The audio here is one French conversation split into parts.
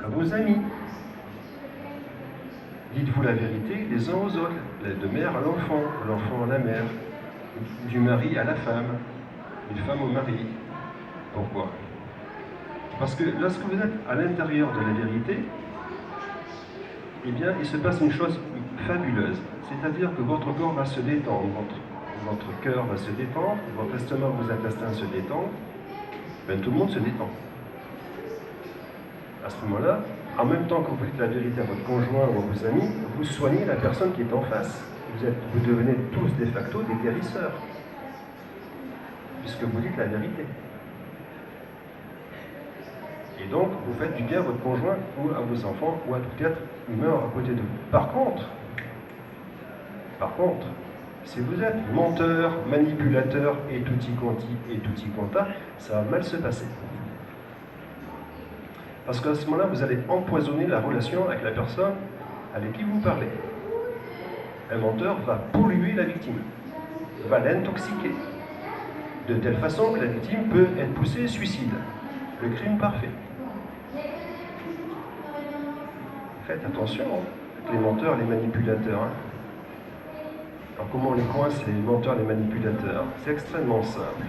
à vos amis. Dites-vous la vérité les uns aux autres, de mère à l'enfant à la mère, du mari à la femme, une femme au mari. Pourquoi? Parce que lorsque vous êtes à l'intérieur de la vérité, eh bien, il se passe une chose fabuleuse. C'est-à-dire que votre corps va se détendre, votre cœur va se détendre, votre estomac, vos intestins se détendent, ben, tout le monde se détend. À ce moment-là, en même temps que vous dites la vérité à votre conjoint ou à vos amis, vous soignez la personne qui est en face. Vous devenez tous de facto des guérisseurs, puisque vous dites la vérité. Et donc, vous faites du bien à votre conjoint ou à vos enfants ou à tout être humain à côté de vous. Par contre, si vous êtes menteur, manipulateur et tutti quanti et tutti quanta, ça va mal se passer. Parce qu'à ce moment-là, vous allez empoisonner la relation avec la personne avec qui vous parlez. Un menteur va polluer la victime, va l'intoxiquer, de telle façon que la victime peut être poussée au suicide. Le crime parfait. Faites attention avec les menteurs, les manipulateurs. Alors comment on les coince, les menteurs, les manipulateurs? C'est extrêmement simple.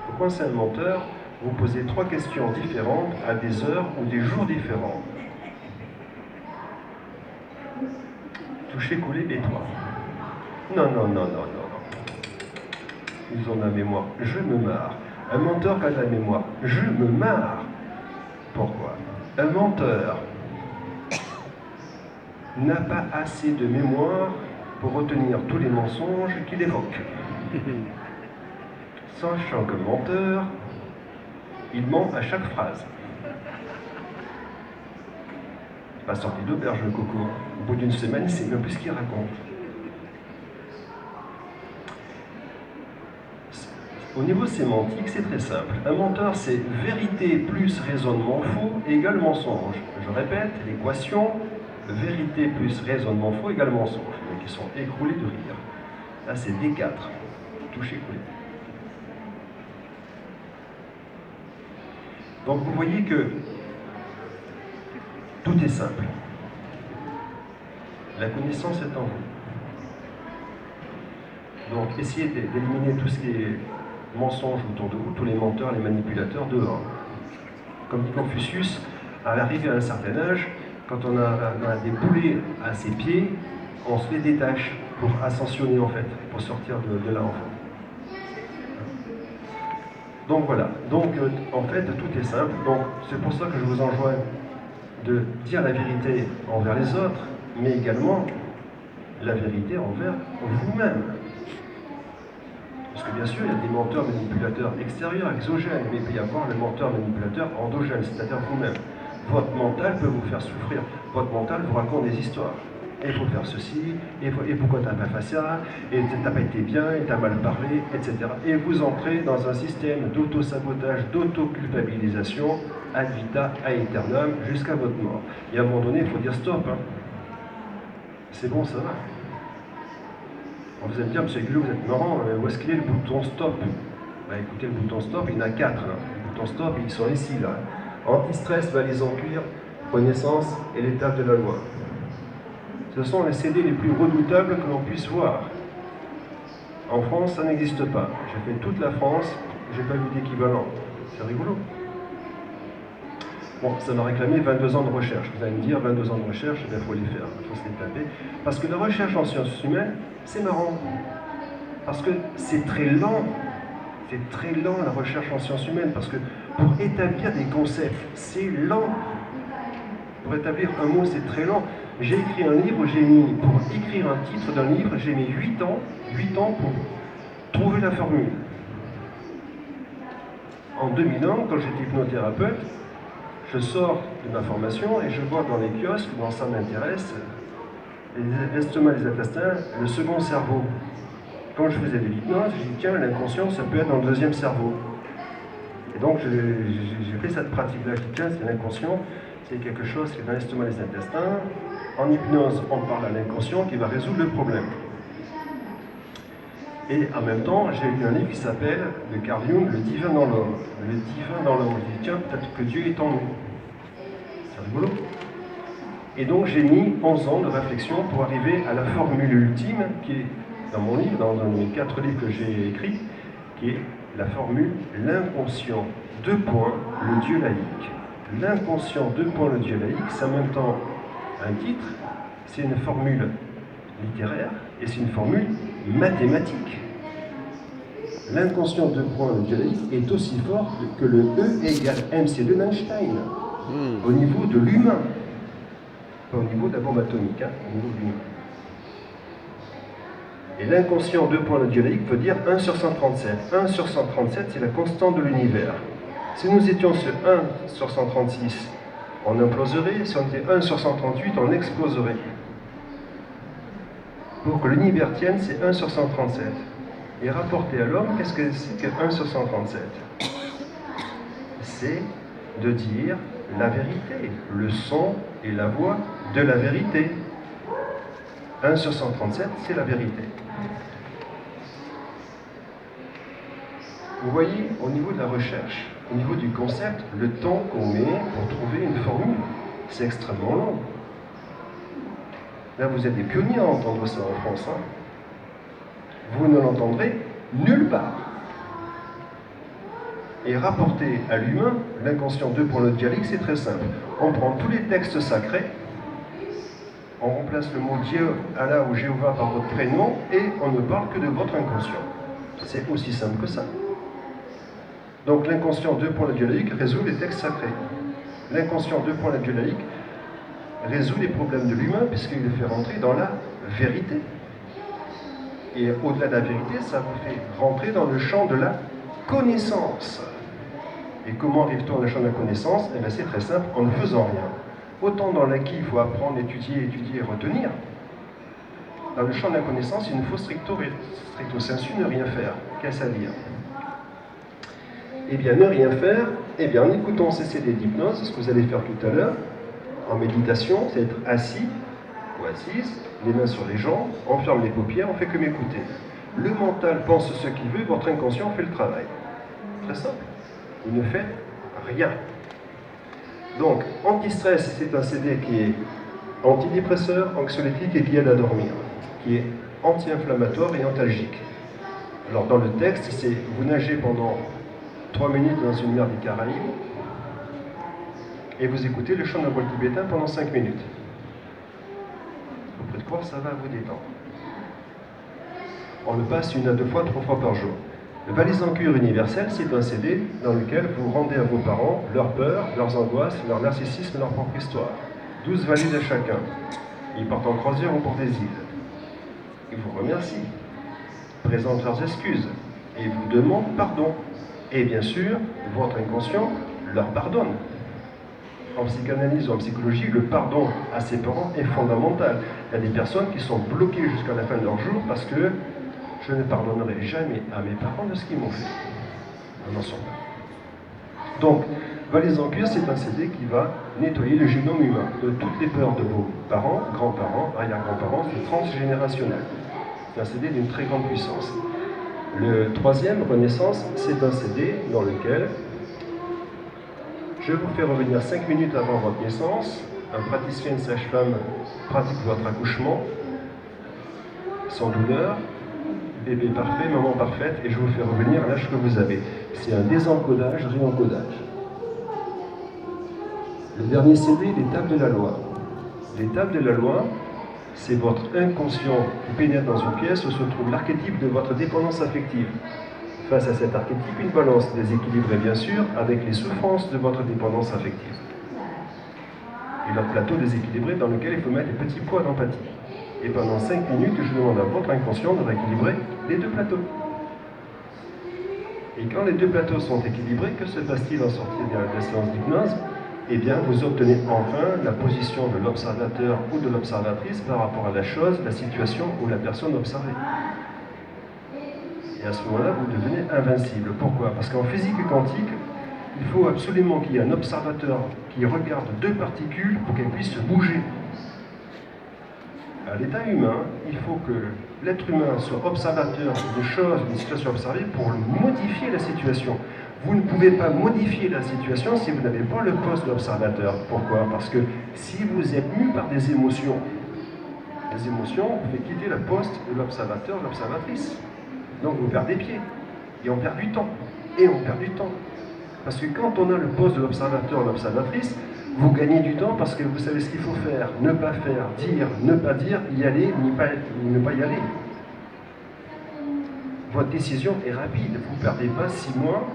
Pour coincer un menteur, vous posez 3 questions différentes à des heures ou des jours différents. Toucher, couler, et toi? Non. Ils ont la mémoire. Je me marre. Un menteur qui a de la mémoire. Je me marre. Pourquoi? Un menteur n'a pas assez de mémoire pour retenir tous les mensonges qu'il évoque. Sachant que menteur, il ment à chaque phrase. Pas sorti d'auberge le coco. Au bout d'une semaine, il ne sait même plus ce qu'il raconte. Au niveau sémantique, c'est très simple. Un menteur, c'est vérité plus raisonnement faux égale mensonge. Je répète, l'équation vérité plus raisonnement faux égale mensonge. Donc ils sont écroulés de rire. Là, c'est D4. Touché, coulé. Donc vous voyez que tout est simple. La connaissance est en vous. Donc essayez d'éliminer tout ce qui est mensonge autour de vous, tous les menteurs, les manipulateurs dehors. Comme dit Confucius, à l'arrivée à un certain âge, quand on a des boulets à ses pieds, on se les détache pour ascensionner en fait, pour sortir de là en fait. Donc voilà, donc en fait tout est simple, donc c'est pour ça que je vous enjoins de dire la vérité envers les autres, mais également la vérité envers vous-même. Parce que bien sûr, il y a des menteurs manipulateurs extérieurs, exogènes, mais il peut y avoir le menteur manipulateur endogène, c'est-à-dire vous-même. Votre mental peut vous faire souffrir. Votre mental vous raconte des histoires. Et il faut faire ceci, et pourquoi tu n'as pas fait ça, et tu n'as pas été bien, et tu as mal parlé, etc. Et vous entrez dans un système d'auto-sabotage, d'auto-culpabilisation, ad vita aeternam, jusqu'à votre mort. Et à un moment donné, il faut dire stop. C'est bon, ça va. Vous allez me dire, monsieur Gulot, vous êtes marrant, où est-ce qu'il est le bouton stop? Bah, écoutez, le bouton stop, il y en a 4. Le bouton stop, ils sont ici, là. Anti-stress, valise en cuir, connaissance et l'étape de la loi. Ce sont les CD les plus redoutables que l'on puisse voir. En France, ça n'existe pas. J'ai fait toute la France, j'ai pas vu d'équivalent. C'est rigolo. Bon, ça m'a réclamé 22 ans de recherche. Vous allez me dire, 22 ans de recherche, il faut les faire, il faut se les taper. Parce que la recherche en sciences humaines, c'est marrant. Parce que c'est très lent. C'est très lent la recherche en sciences humaines. Parce que pour établir des concepts, c'est lent. Pour établir un mot, c'est très lent. J'ai écrit un livre, pour écrire un titre d'un livre, j'ai mis 8 ans pour trouver la formule. En 2001, quand j'étais hypnothérapeute, je sors de ma formation et je vois dans les kiosques, dans ça m'intéresse, l'estomac, les intestins, le second cerveau. Quand je faisais de l'hypnose, j'ai dit tiens, l'inconscient, ça peut être dans le deuxième cerveau. Et donc j'ai fait cette pratique-là, je dis tiens, c'est l'inconscient, c'est quelque chose qui est dans l'estomac, les intestins. En hypnose, on parle à l'inconscient qui va résoudre le problème. Et en même temps, j'ai lu un livre qui s'appelle, de Carl Jung, Le divin dans l'homme. Le divin dans l'homme. Je dis tiens, peut-être que Dieu est en nous. C'est rigolo. Et donc j'ai mis 11 ans de réflexion pour arriver à la formule ultime qui est dans mon livre, dans un des 4 livres que j'ai écrits, qui est la formule l'inconscient, deux points, le Dieu laïque. L'inconscient, deux points, le Dieu laïque, c'est en même temps un titre, c'est une formule littéraire et c'est une formule mathématique. L'inconscient, deux points, le Dieu laïque est aussi fort que le E égale mc2 d'Einstein, au niveau de l'humain. Pas au niveau de la bombe atomique, au niveau de l'humain. Et l'inconscient, deux points, le Dieu laïque veut dire 1 sur 137. 1 sur 137, c'est la constante de l'univers. Si nous étions sur 1 sur 136, on imploserait. Si on était 1 sur 138, on exploserait. Pour que l'univers tienne, c'est 1 sur 137. Et rapporté à l'homme, qu'est-ce que c'est que 1 sur 137? C'est de dire la vérité, le son et la voix de la vérité. 1 sur 137, c'est la vérité. Vous voyez, au niveau de la recherche, au niveau du concept, le temps qu'on met pour trouver une formule, c'est extrêmement long. Là, vous êtes des pionniers à entendre ça en France. Vous ne l'entendrez nulle part. Et rapporté à l'humain, l'inconscient 2 pour le dialecte, c'est très simple. On prend tous les textes sacrés, on remplace le mot Dieu, Allah ou Jéhovah par votre prénom, et on ne parle que de votre inconscient. C'est aussi simple que ça. Donc l'inconscient 2 pour le dialecte résout les textes sacrés. L'inconscient 2 pour le dialecte résout les problèmes de l'humain, puisqu'il le fait rentrer dans la vérité. Et au-delà de la vérité, ça vous fait rentrer dans le champ de la connaissance. Et comment arrive-t-on dans le champ de la connaissance? Eh bien, c'est très simple, en ne faisant rien. Autant dans l'acquis, il faut apprendre, étudier et retenir. Dans le champ de la connaissance, il ne faut stricto sensu ne rien faire. Qu'est-ce à dire? Eh bien, ne rien faire, eh bien, en écoutant ces CD d'hypnose, ce que vous allez faire tout à l'heure, en méditation, c'est être assis ou assise, les mains sur les jambes, on ferme les paupières, on fait que m'écouter. Le mental pense ce qu'il veut, votre inconscient fait le travail. Très simple. Vous ne faites rien. Donc, anti-stress, c'est un CD qui est antidépresseur, anxiolytique et qui aide à dormir, qui est anti-inflammatoire et antalgique. Alors, dans le texte, c'est vous nagez pendant 3 minutes dans une mer des Caraïbes et vous écoutez le chant d'un bol tibétain pendant 5 minutes. Vous pouvez croire, ça va vous détendre. On le passe 1 à 2 fois, 3 fois par jour. Le Valise en cuir universel, c'est un CD dans lequel vous rendez à vos parents leurs peurs, leurs angoisses, leur narcissisme, leur propre histoire. 12 valises à chacun. Ils partent en croisière ou pour des îles. Ils vous remercient, présentent leurs excuses et vous demandent pardon. Et bien sûr, votre inconscient leur pardonne. En psychanalyse ou en psychologie, le pardon à ses parents est fondamental. Il y a des personnes qui sont bloquées jusqu'à la fin de leur jour parce que je ne pardonnerai jamais à mes parents de ce qu'ils m'ont fait. On n'en sort pas. Donc, Valise en cuir, c'est un CD qui va nettoyer le génome humain de toutes les peurs de vos parents, grands-parents, arrière-grands-parents, c'est transgénérationnel. C'est un CD d'une très grande puissance. Le 3e, Renaissance, c'est un CD dans lequel je vous fais revenir 5 minutes avant votre naissance. Un praticien, une sage-femme pratique votre accouchement sans douleur. Bébé parfait, maman parfaite, et je vous fais revenir à l'âge que vous avez. C'est un désencodage, réencodage. Le dernier CD, l'étape de la loi. L'étape de la loi, c'est votre inconscient qui pénètre dans une pièce où se trouve l'archétype de votre dépendance affective. Face à cet archétype, une balance déséquilibrée, bien sûr, avec les souffrances de votre dépendance affective. Et le plateau déséquilibré dans lequel il faut mettre des petits poids d'empathie. Et pendant 5 minutes, je demande à votre inconscient de rééquilibrer les 2 plateaux. Et quand les 2 plateaux sont équilibrés, que se passe-t-il en sortie de la séance d'hypnose? Eh bien, vous obtenez enfin la position de l'observateur ou de l'observatrice par rapport à la chose, la situation ou la personne observée. Et à ce moment-là, vous devenez invincible. Pourquoi? Parce qu'en physique quantique, il faut absolument qu'il y ait un observateur qui regarde 2 particules pour qu'elles puissent se bouger. À l'état humain, il faut que l'être humain soit observateur de choses, d'une situation observée pour modifier la situation. Vous ne pouvez pas modifier la situation si vous n'avez pas le poste d'observateur. Pourquoi? Parce que si vous êtes mu par des émotions, les émotions vous fait quitter le poste de l'observateur, l'observatrice. Donc vous perdez pied. Et on perd du temps. Et on perd du temps. Parce que quand on a le poste de l'observateur, l'observatrice, vous gagnez du temps parce que vous savez ce qu'il faut faire, ne pas faire, dire, ne pas dire, y aller, ne pas y aller. Votre décision est rapide. Vous ne perdez pas 6 mois,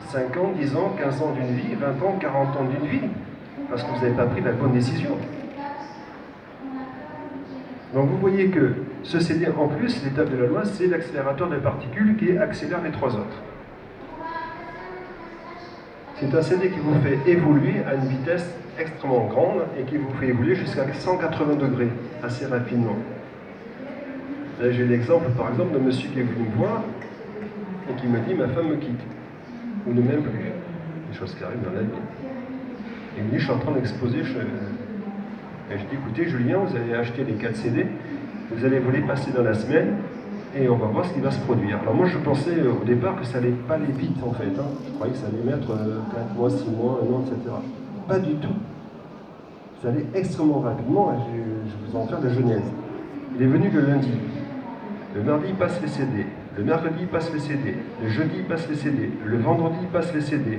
5 ans, 10 ans, 15 ans d'une vie, 20 ans, 40 ans d'une vie, parce que vous n'avez pas pris la bonne décision. Donc vous voyez que ce CD, en plus, l'étape de la loi, c'est l'accélérateur de particules qui accélère les 3 autres. C'est un CD qui vous fait évoluer à une vitesse extrêmement grande et qui vous fait évoluer jusqu'à 180 degrés, assez rapidement. Là, j'ai l'exemple, par exemple, d'un monsieur qui est venu me voir et qui me dit « ma femme me quitte » ou ne m'aime plus. Des choses qui arrivent dans la vie. Et il me dit « je suis en train d'exposer ». Et je dis « écoutez, Julien, vous allez acheter les 4 CD, vous allez vous les passer dans la semaine et on va voir ce qui va se produire. » Alors moi, je pensais au départ que ça allait pas aller vite, en fait. Je croyais que ça allait mettre 4 mois, 6 mois, 1 an, etc. Pas du tout. Ça allait extrêmement rapidement et je vous en faire de genèse. Il est venu le lundi. Le mardi, il passe les CD. Le mercredi, il passe les CD. Le jeudi, il passe les CD. Le vendredi, il passe les CD.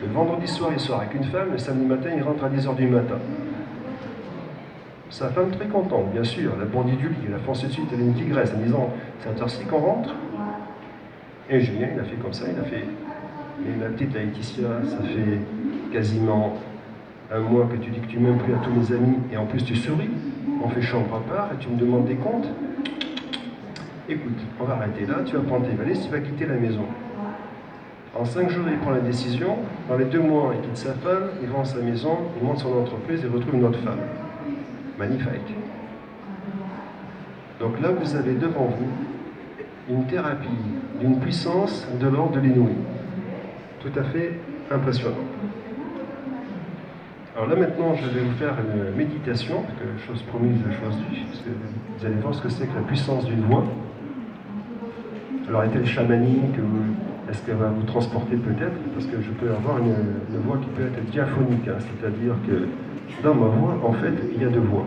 Le vendredi soir, il sort avec une femme. Le samedi matin, il rentre à 10h du matin. Sa femme très contente, bien sûr. La bandit du lit, elle a foncé de suite, elle est une tigresse, en disant « c'est à cette heure-ci qu'on rentre ?» Et Julien, il a fait comme ça, il a fait « mais ma petite Laetitia, ça fait quasiment 1 mois que tu dis que tu m'aimes plus à tous mes amis, et en plus tu souris, on fait chambre à part, et tu me demandes des comptes. Écoute, on va arrêter là, tu vas prendre tes valises, tu vas quitter la maison. » En 5 jours, il prend la décision. Dans les 2 mois, il quitte sa femme, il vend sa maison, il monte son entreprise et retrouve une autre femme. Magnifique. Donc là, vous avez devant vous une thérapie d'une puissance de l'ordre de l'inouï. Tout à fait impressionnant. Alors là, maintenant, je vais vous faire une méditation, parce que chose promise, chose due, parce que vous allez voir ce que c'est que la puissance d'une voix. Alors, est-elle chamanique ou est-ce qu'elle va vous transporter peut-être? Parce que je peux avoir une voix qui peut être diaphonique, c'est-à-dire que dans ma voix, en fait, il y a 2 voix.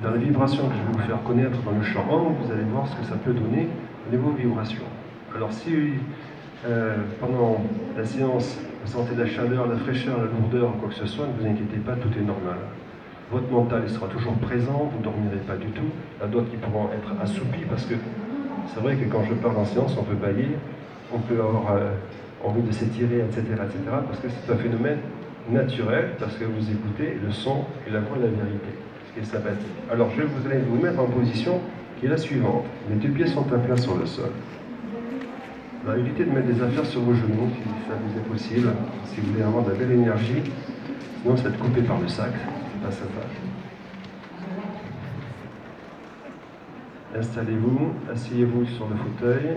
Dans les vibrations que je vais vous faire connaître dans le champ 1, vous allez voir ce que ça peut donner au niveau vibration. Alors si pendant la séance, vous sentez la chaleur, la fraîcheur, la lourdeur, quoi que ce soit, ne vous inquiétez pas, tout est normal. Votre mental il sera toujours présent, vous ne dormirez pas du tout. Il y a d'autres qui pourront être assoupis parce que c'est vrai que quand je parle en séance, on peut bailler, on peut avoir envie de s'étirer, etc., etc., parce que c'est un phénomène naturel, parce que vous écoutez le son et la voix de la vérité, ce qui est sympathique. Alors je vous allez vous mettre en position qui est la suivante. Les 2 pieds sont à plat sur le sol. Alors évitez de mettre des affaires sur vos genoux, si ça vous est possible, si vous voulez avoir de la belle énergie, sinon ça va être coupé par le sac, c'est pas sympa. Installez-vous, asseyez-vous sur le fauteuil.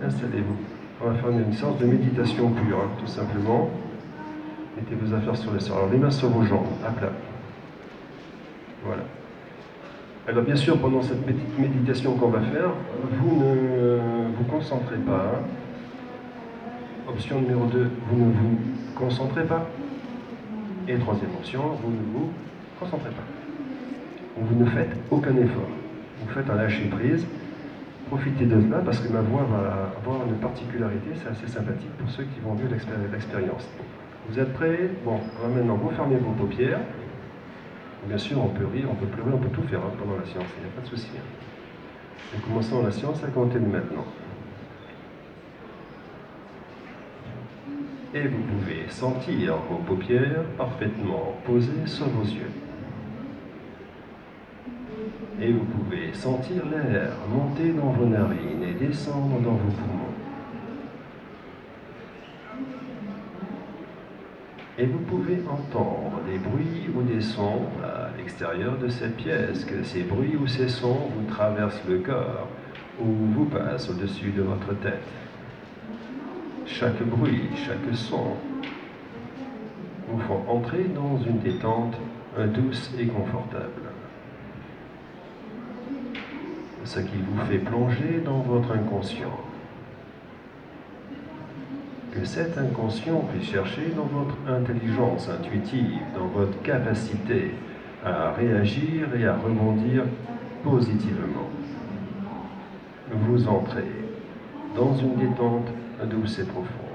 Installez-vous. On va faire une séance de méditation pure, tout simplement. Mettez vos affaires sur le sol. Alors les mains sur vos jambes, à plat. Voilà. Alors bien sûr, pendant cette petite méditation qu'on va faire, vous ne vous concentrez pas. Option numéro 2, vous ne vous concentrez pas. Et 3e option, vous ne vous concentrez pas. Vous ne faites aucun effort. Vous faites un lâcher-prise. Profitez de cela parce que ma voix va avoir une particularité, c'est assez sympathique pour ceux qui vont vivre l'expérience. Vous êtes prêts? Bon, on va maintenant vous fermer vos paupières. Bien sûr, on peut rire, on peut pleurer, on peut tout faire pendant la séance, il n'y a pas de souci. Nous commençons la séance à compter de maintenant. Et vous pouvez sentir vos paupières parfaitement posées sur vos yeux. Et vous pouvez sentir l'air monter dans vos narines et descendre dans vos poumons. Et vous pouvez entendre des bruits ou des sons à l'extérieur de cette pièce, que ces bruits ou ces sons vous traversent le corps ou vous passent au-dessus de votre tête. Chaque bruit, chaque son vous font entrer dans une détente douce et confortable. ce qui vous fait plonger dans votre inconscient. Que cet inconscient puisse chercher dans votre intelligence intuitive, dans votre capacité à réagir et à rebondir positivement. Vous entrez dans une détente douce et profonde.